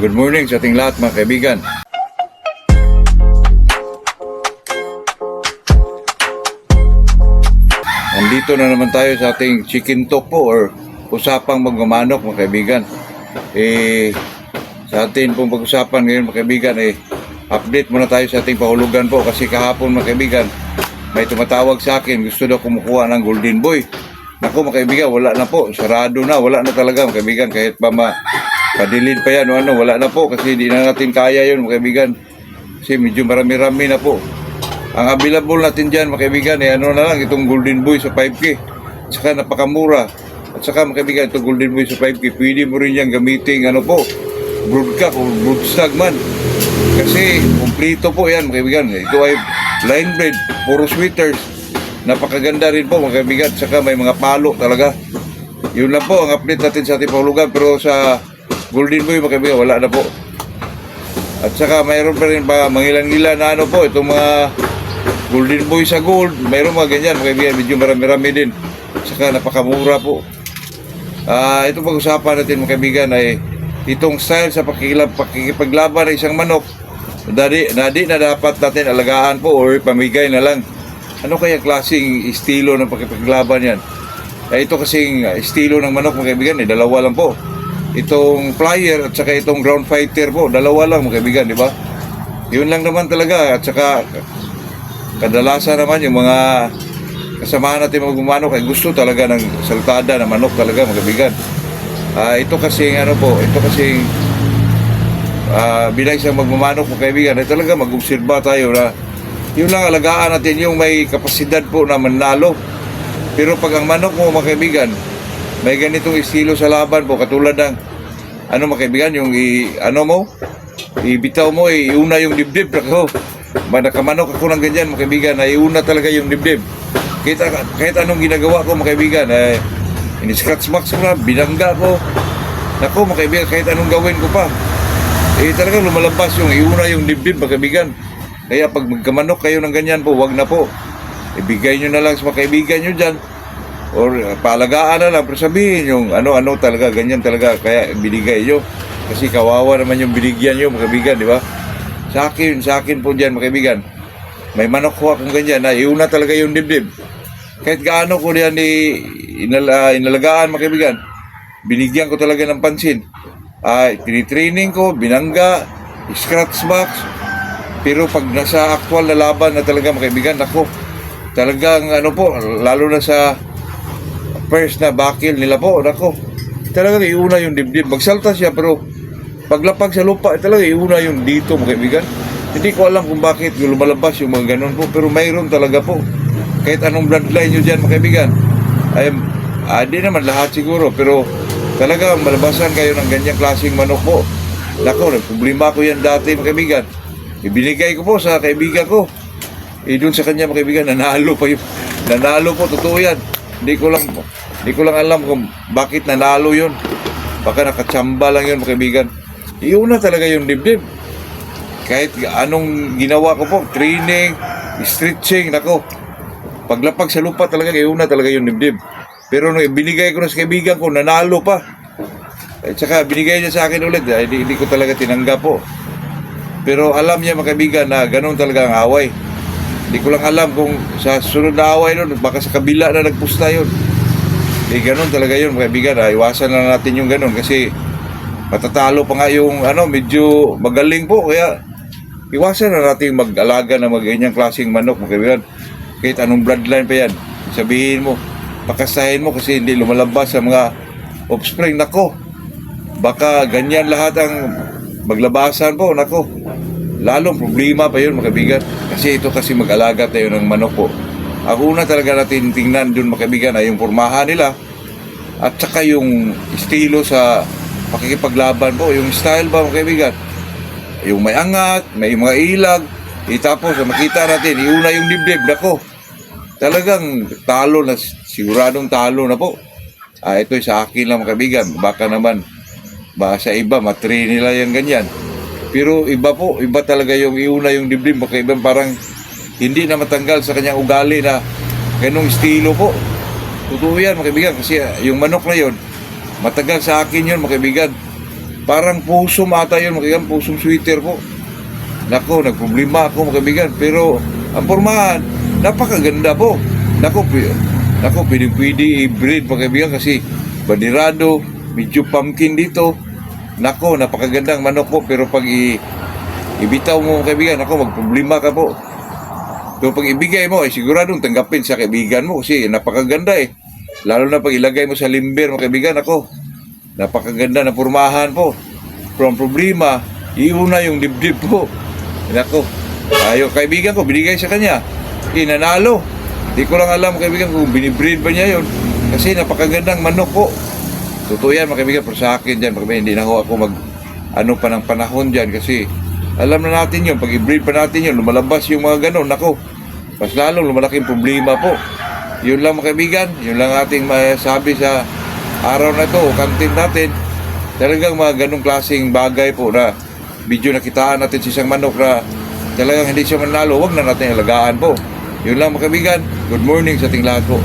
Good morning sa ating lahat mga kaibigan. Nandito na naman tayo sa ating chicken talk po or usapang magmamanok mga kaibigan. Sa ating pong pag-usapan ngayon mga kaibigan, update muna tayo sa ating pahulugan po kasi kahapon mga kaibigan may tumatawag sa akin, gusto daw kumukuha ng Golden Boy. Naku mga kaibigan, wala na po, sarado na, wala na talaga mga kaibigan, kahit pa padilid pa yan o ano, wala na po kasi hindi na natin kaya yun mga kaibigan kasi medyo marami-rami na po. Ang available natin dyan mga kaibigan ano na lang, itong Golden Boy sa 5K saka napakamura at saka mga kaibigan, itong Golden Boy sa 5K pwede mo rin yan gamitin ano po, broodcock o broodstag man kasi kumplito po yan mga kaibigan. Ito ay line breed, puro sweaters, napakaganda rin po mga kaibigan, saka may mga palo talaga. Yun lang po ang update natin sa ating pahulugan, pero sa Golden Boy mga kaibigan wala na po. At saka mayroon pa rin ba mangilan-ngilan na ano po, itong mga Golden Boy sa gold, mayroon mga ganyan mga kaibigan, medyo marami-rami din, saka napakamura po. Itong pag-usapan natin mga kaibigan ay itong style sa pakikipaglaban ng isang manok na di na dapat natin alagaan po or pamigay na lang. Ano kaya klaseng estilo ng pakikipaglaban yan? Ito kasing estilo ng manok mga kaibigan dalawa lang po. Itong flyer at saka itong ground fighter po, dalawa lang mga kaibigan, di ba? Yun lang naman talaga. At saka kadalasan naman yung mga kasamahan natin magmanok ay gusto talaga ng saltada na manok talaga mga kaibigan. Ito kasing ano po, ito kasing bilang isang magmamanok mga kaibigan ay talaga mag-obserba tayo na yun lang alagaan natin yung may kapasidad po na manalo. Pero pag ang manok mo mga kaibigan may ganitong estilo sa laban po, katulad ng ano mga kaibigan, yung ibitaw mo, iuna yung dibdib. Nakamanok ako ng ganyan mga kaibigan, iuna talaga yung dibdib. Kahit anong ginagawa ko mga kaibigan, in-scratch marks ko na, binangga ko. Naku mga kaibigan, kahit anong gawin ko pa, talagang lumalabas yung iuna yung dibdib mga kaibigan. Kaya pag magkamanok kayo ng ganyan po, wag na po. Ibigay nyo na lang sa mga kaibigan nyo dyan. Or paalagaan na lang, pero sabihin yung ano talaga, ganyan talaga, kaya binigay nyo. Kasi kawawa naman yung binigyan nyo mga kaibigan, di ba? Sa akin po dyan mga kaibigan, may manok ko akong ganyan na iuna talaga yung dibdib. Kahit gaano ko yan inalagaan mga kaibigan, binigyan ko talaga ng pansin. Tinitraining ko, binangga, scratch box. Pero pag nasa actual na laban na talaga mga kaibigan, ako talagang lalo na sa first na bakil nila po, nako, talagang iuna yung dibdib. Magsalta siya pero paglapag sa lupa, talagang iuna yung dito mga kaibigan. Hindi ko alam kung bakit lumalabas yung mga ganun po, pero mayroon talaga po. Kahit anong bloodline nyo dyan mga kaibigan, di naman lahat siguro, pero talagang malabasan kayo ng ganyang klaseng manok po. Nako, problema ko yan dati mga kaibigan. Ibinigay ko po sa kaibigan ko. Doon sa kanya mga kaibigan, nanalo po, totoo yan. Hindi ko lang alam kung bakit nanalo yun. Baka nakatsamba lang yun mga kaibigan. Iuna talaga yung dibdib. Kahit anong ginawa ko po, training, stretching, nako, paglapag sa lupa talaga, iuna talaga yung dibdib. Pero nung ibinigay ko na sa kaibigan ko, nanalo pa. At saka binigay niya sa akin ulit, hindi ko talaga tinanggap po. Pero alam niya mga kaibigan na ganun talaga ang away. Hindi ko lang alam kung sa sunod na away nun, baka sa kabila na nagpusta yun. Ganun talaga yun mga kaibigan. Iwasan na natin yung ganun kasi matatalo pa nga yung medyo magaling po. Kaya iwasan na natin mag-alaga na ganyang klaseng manok mga kaibigan. Kahit anong bloodline pa yan, sabihin mo, pakasahin mo kasi hindi lumalabas sa mga offspring. Nako, baka ganyan lahat ang maglabasan po. Nako, lalong problema pa yun mga kaibigan. Kasi ito kasi mag-alaga tayo ng manok po. Ang una talaga natin tingnan dun mga kaibigan ay yung pormahan nila at saka yung estilo sa pakikipaglaban po. Yung style ba mga kaibigan? Yung may angat, may mga ilag. Tapos makita natin, iuna yung dibdib. Nako, talagang talo na, siguradong talo na po. Ito sa akin lang mga kaibigan. Baka naman, sa iba, matri nila yung ganyan. Pero iba po, iba talaga yung iuna yung dibdib mga kaibigan, parang hindi na matanggal sa kanyang ugali na ganong estilo po. Totoo yan mga kaibigan kasi yung manok na yun, matagal sa akin yun mga kaibigan. Parang puso ata yun, mga kaibigan, pusong sweater po. Nako, nagproblema ako, mga kaibigan. Pero ang pormahan, napakaganda po. Nako, pwede i-breed, mga kaibigan, kasi bandirado, medyo pumpkin dito. Nako, napakagandang manok po. Pero pag ibitaw mo, mga kaibigan, nako, magproblema ka po. Pero pag ibigay mo, siguradong tanggapin sa kaibigan mo kasi napakaganda eh. Lalo na pag ilagay mo sa limber, mga kaibigan, ako, napakaganda na pormahan po. Pero ang problema, iuna yung dibdib po. Nako, kaibigan ko, binigay sa kanya. Nanalo. Hindi ko lang alam, kaibigan, kung binibreed ba niya yun. Kasi napakagandang manok po. Totoo yan, mga kaibigan, pero sa akin dyan, mga kaibigan, hindi na ako pa ng panahon dyan kasi alam na natin yun, pag i-breed pa natin yun, lumalabas yung mga ganon, nako, mas lalong lumalaking problema po. Yun lang, mga kaibigan, yun lang ating masabi sa araw na ito, o content natin. Talagang mga ganong klaseng bagay po na video nakitaan natin sa isang manok na talagang hindi siya manalo, huwag na natin alagaan po. Yun lang, mga kaibigan, good morning sa ating lahat po.